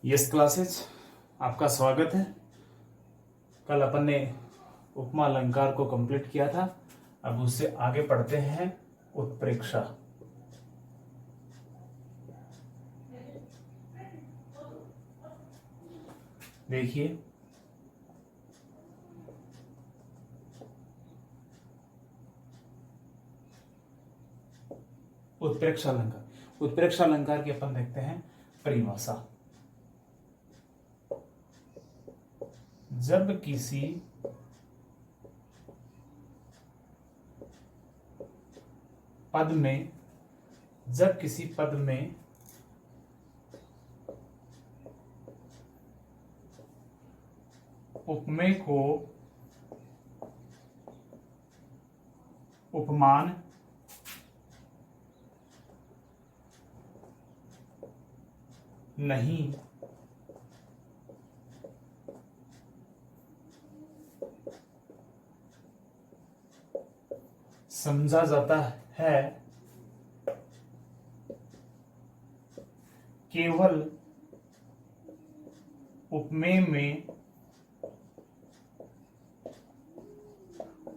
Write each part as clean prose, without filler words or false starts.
Yes classes, आपका स्वागत है। कल अपन ने उपमा अलंकार को कंप्लीट किया था। अब उससे आगे पढ़ते हैं उत्प्रेक्षा। देखिए, उत्प्रेक्षा अलंकार। उत्प्रेक्षा अलंकार की अपन देखते हैं परिभाषा। जब किसी पद में उपमेय को उपमान नहीं समझा जाता है, केवल उपमेय में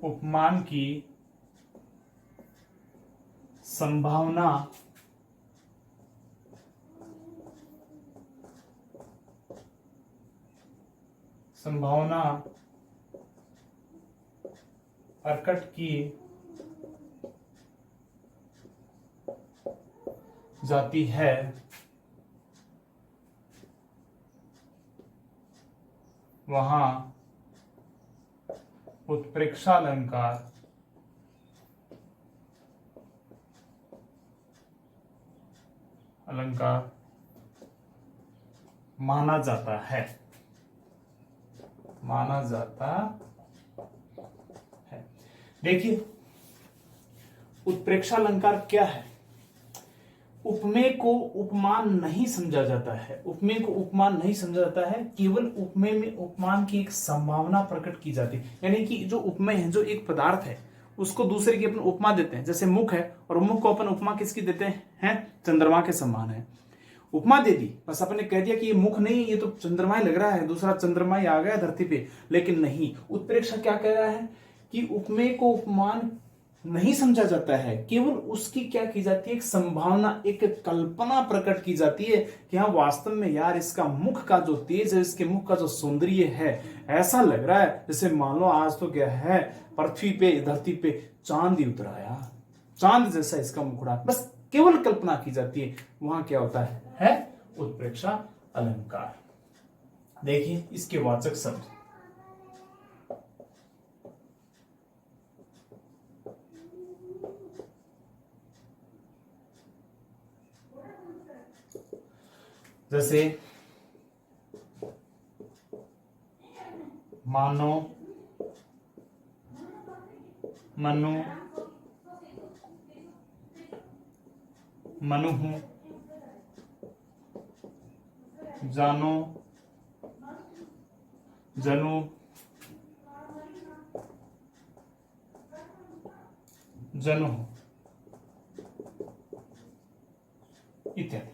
उपमान की संभावना प्रकट की जाती है। वहां उत्प्रेक्षा अलंकार माना जाता है। देखिए, उत्प्रेक्षा अलंकार क्या है? उपमेय को उपमान नहीं समझा जाता है। उपमेय को उपमान नहीं समझा जाता है, केवल उपमेय में उपमान की एक संभावना प्रकट की जाती है। यानी कि जो उपमेय है, जो एक पदार्थ है, उसको दूसरे की अपन उपमा देते हैं। जैसे मुख है, और मुख को अपन उपमा किसकी देते हैं? चंद्रमा के समान है। उपमा दे दी, बस अपन ने कह दिया कि ये मुख नहीं, ये तो चंद्रमा ही लग रहा है, दूसरा चंद्रमा ही आ गया धरती पे। लेकिन नहीं, उत्प्रेक्षा क्या कह रहा है कि उपमेय को उपमान नहीं समझा जाता है, केवल उसकी क्या की जाती है? एक संभावना, एक कल्पना प्रकट की जाती है कि हाँ, वास्तव में यार, इसका मुख का जो तेज है, इसके मुख का जो सौंदर्य है, ऐसा लग रहा है जैसे मान लो आज तो क्या है, पृथ्वी पे, धरती पे चांद ही उतरा यार, चांद जैसा इसका मुखड़ा। बस केवल कल्पना की जाती है। वहां क्या होता है उत्प्रेक्षा अलंकार। देखिए इसके वाचक शब्द। जैसे मानो, मनु, मनुहु, जानो, जनु, जनु इत्यादि।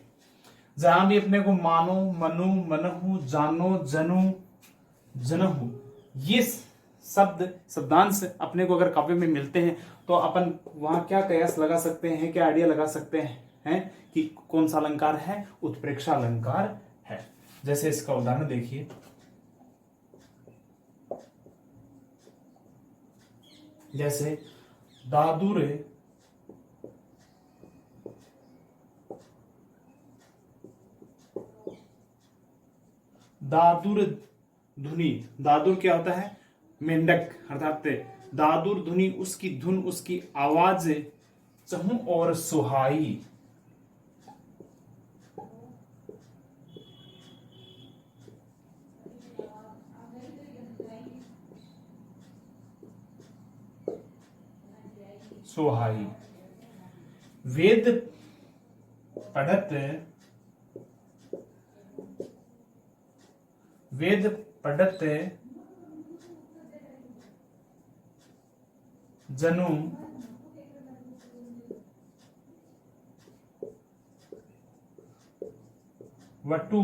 जहां भी अपने को मानो, मनु, मनहु, जानो, जनु, जनहु, ये शब्दांश अपने को अगर काव्य में मिलते हैं तो अपन वहां क्या कयास लगा सकते हैं, क्या आइडिया लगा सकते हैं कि कौन सा अलंकार है? उत्प्रेक्षा अलंकार है। जैसे इसका उदाहरण देखिए, जैसे दादुर दादुर धुनी। दादुर क्या होता है? मेंढक, अर्थात दादुर धुनी, उसकी धुन, उसकी आवाज चहु और सुहाई। सुहाई। वेद पढ़त जनु वटु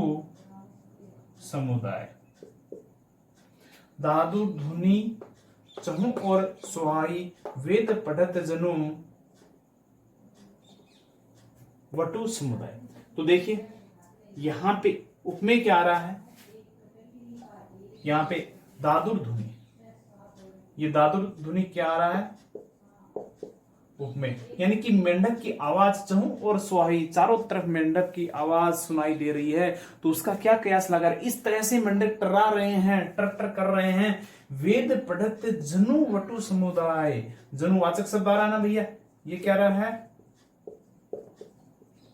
समुदाय। धातु ध्वनि चहु और सुहाई वेद पढ़त जनु वटु समुदाय। तो देखिए यहां पे उपमेय क्या आ रहा है, यहां पे दादुर ध्वनि, ये दादुर ध्वनि क्या आ रहा है, उपमेय, यानी कि मेंढक की आवाज चहु और सुहाई, चारों तरफ मेंढक की आवाज सुनाई दे रही है, तो उसका क्या कयास लगा रहे, इस तरह से मेंढक टर्रा रहे हैं, टर टर कर रहे हैं। वेद पढ़त जनु वटु समुदाय, जनु वाचक शब्द आ रहा है ना भैया, ये क्या रहा है,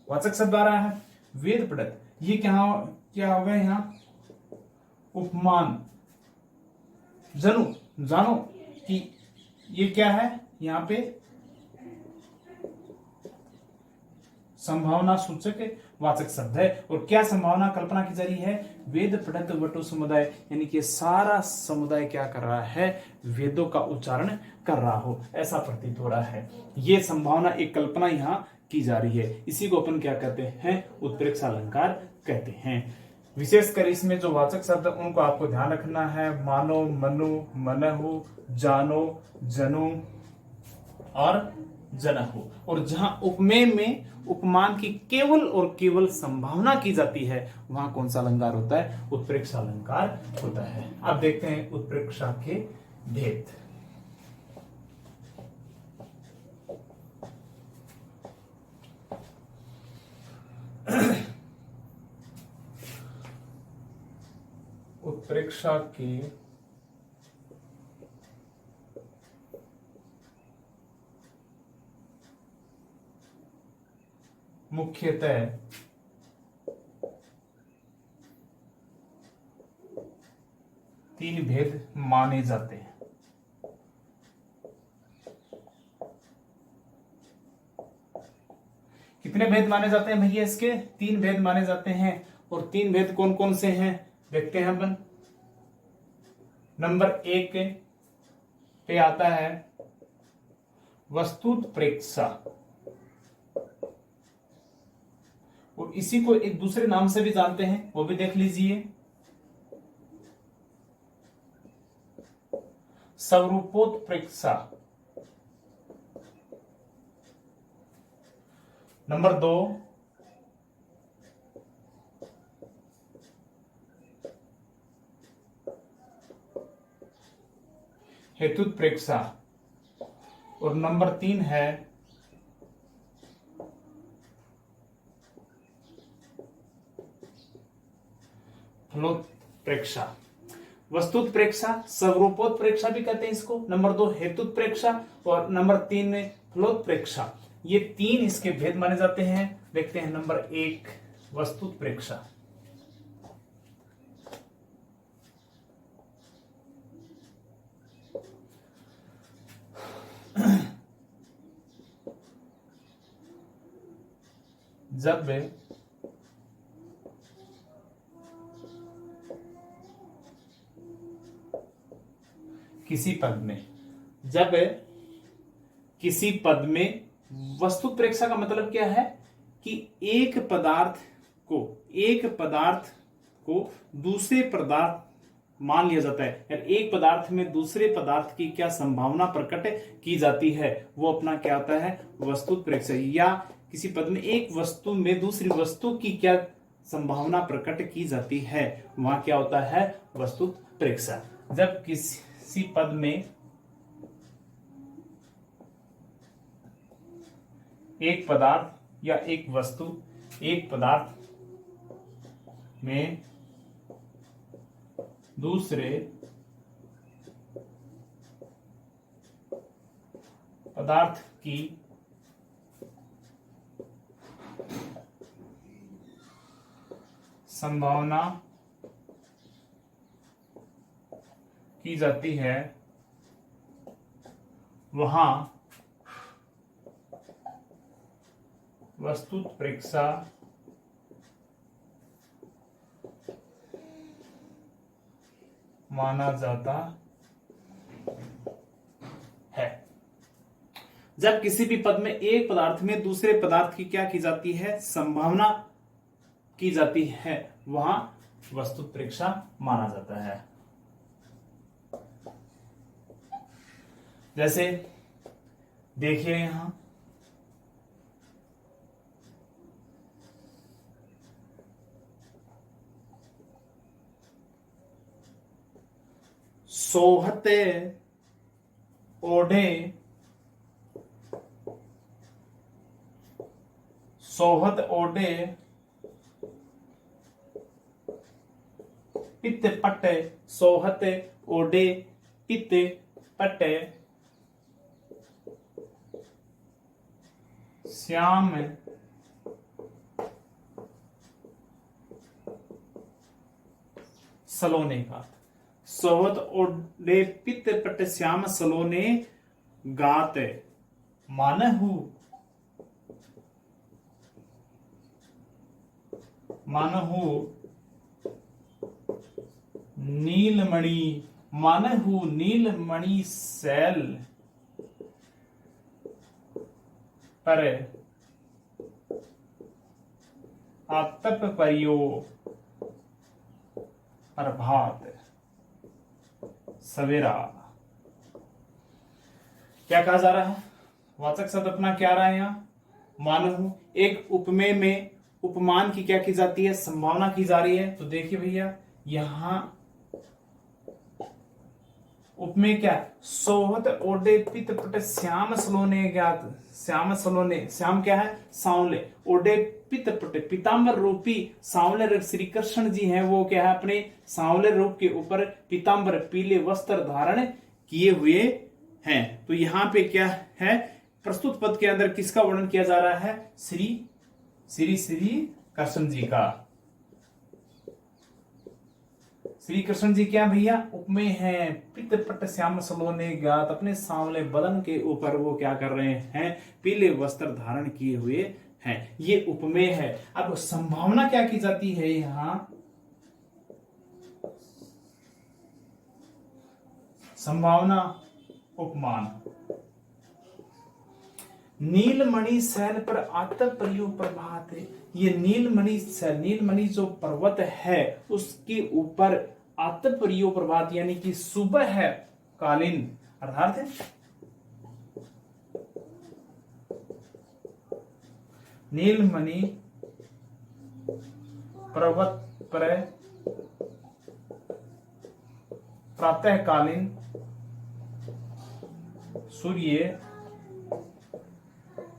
वाचक शब्द आ रहा है। वेद पढ़त, ये क्या हो गया यहां, उपमान। जनु, जानो कि ये क्या है, यहां पे संभावना सूचक वाचक शब्द है, और क्या संभावना कल्पना की जा रही है, वेद पढ़त वटु समुदाय, यानी कि सारा समुदाय क्या कर रहा है, वेदों का उच्चारण कर रहा हो, ऐसा प्रतीत हो रहा है। ये संभावना, एक कल्पना यहां की जा रही है, इसी को अपन क्या कहते हैं, उत्प्रेक्षा अलंकार कहते हैं। विशेषकर इसमें जो वाचक शब्द उनको आपको ध्यान रखना है, मानो, मनु, मनहु, जानो, जनु और जनहु। और जहां उपमेय में उपमान की केवल और केवल संभावना की जाती है, वहां कौन सा अलंकार होता है, उत्प्रेक्षा अलंकार होता है। अब देखते हैं उत्प्रेक्षा के भेद। उत्प्रेक्षा के मुख्यतः तीन भेद माने जाते हैं। कितने भेद माने जाते हैं भैया, इसके तीन भेद माने जाते हैं। और तीन भेद कौन कौन से हैं देखते हैं अपन। नंबर 1 पे आता है वस्तुत्प्रेक्षा, और इसी को एक दूसरे नाम से भी जानते हैं, वो भी देख लीजिए, स्वरूपोत्प्रेक्षा। नंबर 2 हेतुत्प्रेक्षा, और नंबर 3 है फलोत्प्रेक्षा। वस्तुत्प्रेक्षा, स्वरूपोत्प्रेक्षा भी कहते हैं इसको, नंबर 2 हेतुत्प्रेक्षा, और नंबर 3 फलोत्प्रेक्षा। ये तीन इसके भेद माने जाते हैं। देखते हैं नंबर 1 वस्तुत्प्रेक्षा। जब किसी पद में वस्तुत्प्रेक्षा का मतलब क्या है कि एक पदार्थ को दूसरे पदार्थ मान लिया जाता है, यानी एक पदार्थ में दूसरे पदार्थ की क्या संभावना प्रकट की जाती है, वो अपना क्या होता है, वस्तुत्प्रेक्षा। या किसी पद में एक वस्तु में दूसरी वस्तु की क्या संभावना प्रकट की जाती है, वहां क्या होता है, वस्तुत्प्रेक्षा। जब किसी पद में एक पदार्थ या एक वस्तु एक पदार्थ में दूसरे पदार्थ की संभावना की जाती है, वहां वस्तुत्प्रेक्षा माना जाता है। जब किसी भी पद में एक पदार्थ में दूसरे पदार्थ की क्या की जाती है, संभावना की जाती है, वहां वस्तुत्प्रेक्षा माना जाता है। जैसे देखिए यहां सोहते ओढ़े, सोहत ओढ़े पित्त पट्टे, सोहत ओढ़े पित्त पट्टे श्याम सलोने का। सोहत ओढ़े पित्त पट्टे श्याम सलोने गात मानहु, मानहु नीलमणि, मानहु नीलमणि सैल पर आतप परियो प्रभात सवेरा। क्या कहा जा रहा है? वाचक शब्द अपना क्या आ रहा है यहां? मानहु। एक उपमेय में उपमान की क्या की जाती है? संभावना की जा रही है। तो देखिए भैया यहां उपमेय क्या है? सोहत ओढ़े पित्त पट्टे श्याम सलोने ज्ञात, श्याम सलोने, श्याम क्या है? सांवले, ओढ़े पित्त पट्टे पीतांबर रूपी सांवले श्री कृष्ण जी हैं, वो क्या है? अपने सांवले रूप के ऊपर पीतांबर पीले वस्त्र धारण किए हुए हैं। तो यहां पे क्या है? प्रस्तुत पद के अंदर किसका वर्णन किया जा रहा है? श्री श्री श्री कृष्ण जी का। श्री कृष्ण जी क्या भैया? उपमेय हैं। पित्त पट्ट श्याम सलोने ज्ञात, अपने सांवले बदन के ऊपर वो क्या कर रहे हैं? पीले वस्त्र धारण किए हुए हैं। ये उपमेय है। अब संभावना क्या की जाती है यहां? संभावना उपमान। नीलमणि सैल पर आतप परियो प्रभात। ये नीलमणि सैल, नीलमणि जो पर्वत है उसके ऊपर आतप परियो प्रभात यानी कि सुबह है कालीन अर्थात है नीलमणि पर्वत पर प्रातःकालीन सूर्य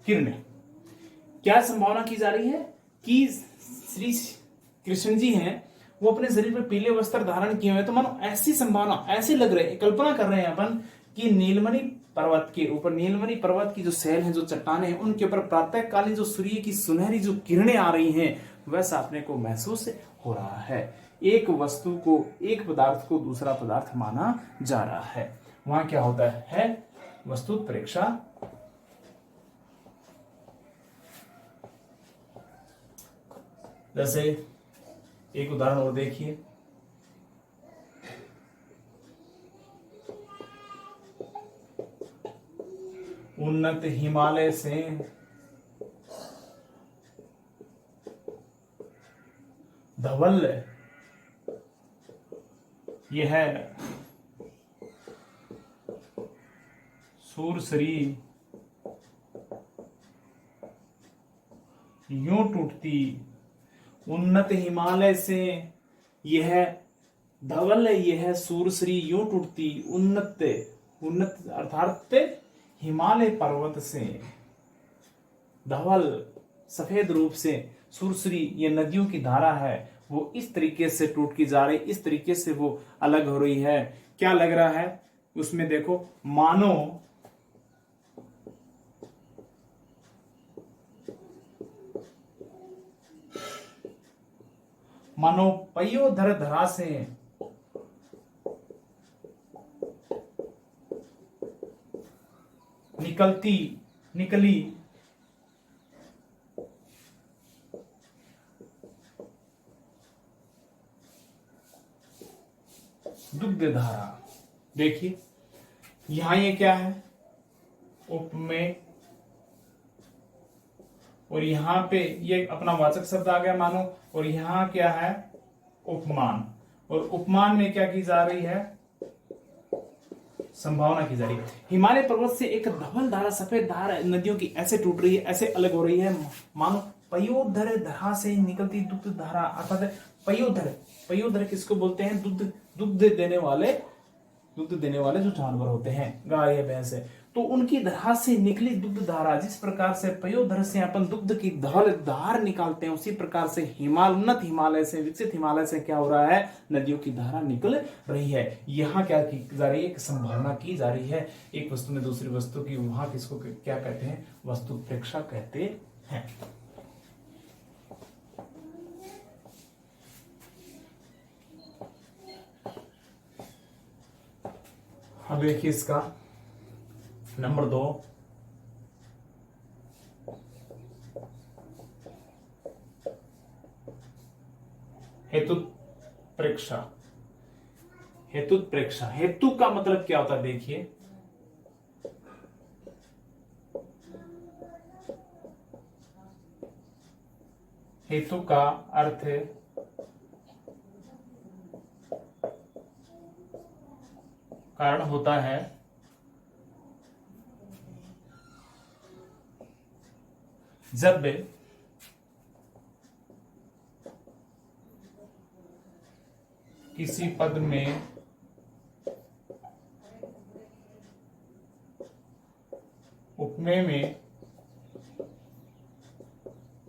किरणें। क्या संभावना की जा रही है कि श्री कृष्ण जी हैं वो अपने शरीर पर पीले वस्त्र धारण किए हुए। तो मानो ऐसी संभावना, ऐसे लग रहे हैं, कल्पना कर रहे हैं अपन कि नीलमणि पर्वत के ऊपर, नीलमणि पर्वत की जो सैल है, जो चट्टाने हैं, उनके ऊपर प्रातःकालीन जो सूर्य की सुनहरी जो किरणें आ रही हैं, वैसा अपने को महसूस हो रहा है। एक वस्तु को, एक पदार्थ को दूसरा पदार्थ माना जा रहा है। वहां क्या होता है? वस्तुत्प्रेक्षा। जैसे एक उदाहरण और देखिए, उन्नत हिमालय से धवल यह सूरसरी यूं टूटती। उन्नत हिमालय से यह धवल, यह सूरसरी यूं टूटती। उन्नत, उन्नत अर्थात हिमालय पर्वत से धवल सफेद रूप से सूरसरी, ये नदियों की धारा है, वो इस तरीके से टूट की जा रही, इस तरीके से वो अलग हो रही है। क्या लग रहा है उसमें? देखो, मानो मानो पयोधर धरा से निकली दुग्ध धारा। देखिए यहां ये क्या है? उपमेय, और यहां पे ये अपना वाचक शब्द आ गया मानो, और यहां क्या है? उपमान, और उपमान में क्या की जा रही है, संभावना की जा रही है। हिमालय पर्वत से एक धवल धारा, सफेद धारा नदियों की ऐसे टूट रही है, ऐसे अलग हो रही है, मानो पयोधर धरा से निकलती दुग्ध धारा, अर्थात पयोधर, पयोधर किसको बोलते हैं, दुग्ध देने वाले जो जानवर होते हैं, गाय या भैंस है, तो उनकी धरा से निकली दुग्ध धारा, जिस प्रकार से पयोधर से अपन दुग्ध की धवल धार निकालते हैं, उसी प्रकार से उन्नत हिमालय से, विकसित हिमालय से क्या हो रहा है, नदियों की धारा निकल रही है। यहाँ क्या की जा रही है, एक संभावना की जा रही है, एक वस्तु में दूसरी वस्तु की, वहां किसको क्या कहते हैं, वस्तु प्रेक्षा कहते हैं। अब देखिए इसका नंबर 2, हेतु प्रेक्षा। हेतु प्रेक्षा, हेतु का मतलब क्या होता है, देखिए हेतु का अर्थ है कारण होता है, जब किसी पद में उपमेय में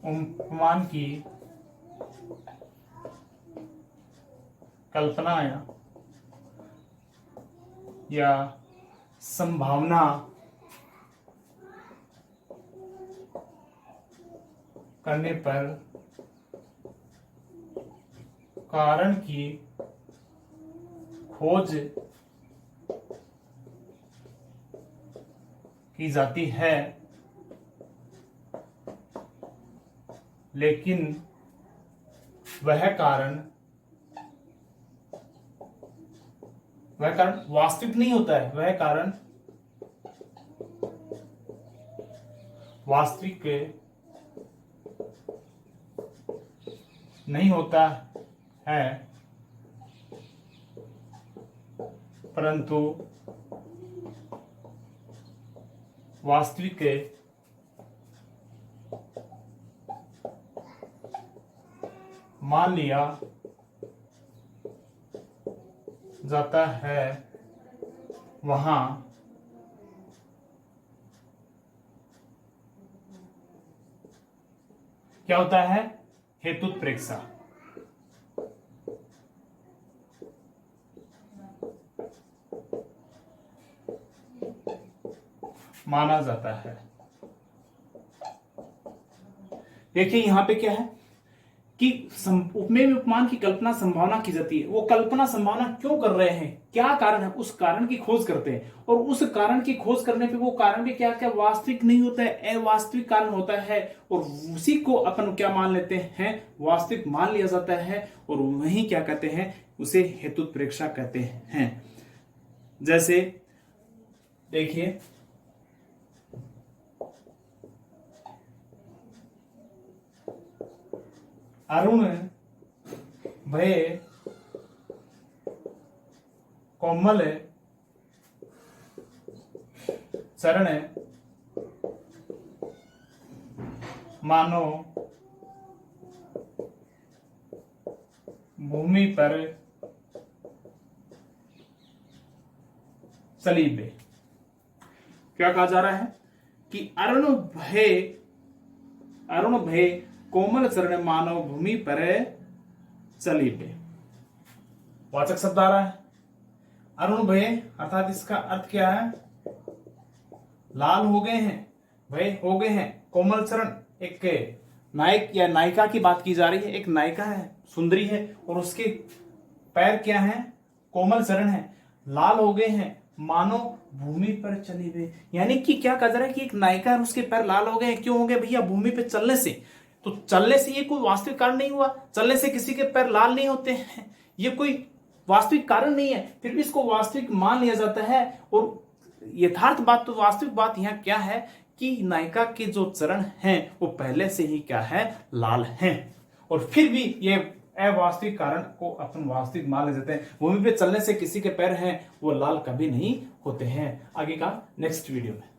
उपमान की कल्पना या संभावना करने पर कारण की खोज की जाती है, लेकिन वह कारण वास्तविक नहीं होता है, वह कारण वास्तविक नहीं होता है, परंतु वास्तविक मान लिया जाता है, वहां क्या होता है, हेतुत्प्रेक्षा। माना जाता है। देखिए यहां पे क्या है कि उपमेय में उपमान की कल्पना संभावना की जाती है। वो कल्पना संभावना क्यों कर रहे हैं, क्या कारण है, उस कारण की खोज करते हैं, और उस कारण की खोज करने पे वो कारण भी क्या क्या वास्तविक नहीं होता है, अवास्तविक कारण होता है, और उसी को अपन क्या मान लेते हैं, वास्तविक मान लिया जाता है, और वही क्या कहते हैं, उसे हेतुत्प्रेक्षा कहते हैं। जैसे देखिए अरुण भय कोमल चरण मानो भूमि पर सलीबे। क्या कहा जा रहा है कि अरुण भय कोमल चरण मानव भूमि पर चलीबे। वाचक शब्द आ रहा है अरुण भय, अर्थात इसका अर्थ क्या है, लाल हो गए हैं, भय हो गए हैं, कोमल चरण एक नायक या नायिका की बात की जा रही है, एक नायिका है, सुंदरी है, और उसके पैर क्या हैं, कोमल चरण है, लाल हो गए हैं, मानो भूमि पर चली गई। यानी कि क्या कह रहा है कि एक नायिका है, उसके पैर लाल हो गए, क्यों हो गए भैया, भूमि पे चलने से। तो चलने से ये कोई वास्तविक कारण नहीं हुआ, चलने से किसी के पैर लाल नहीं होते हैं, ये कोई वास्तविक कारण नहीं है, फिर भी इसको वास्तविक मान लिया जाता है। और यथार्थ बात, तो वास्तविक बात यहाँ क्या है कि नायिका के जो चरण हैं वो पहले से ही क्या है, लाल हैं, और फिर भी ये अवास्तविक कारण को अपन वास्तविक मान ले जाते हैं। भूमि पे चलने से किसी के पैर हैं वो लाल कभी नहीं होते हैं। आगे का नेक्स्ट वीडियो में।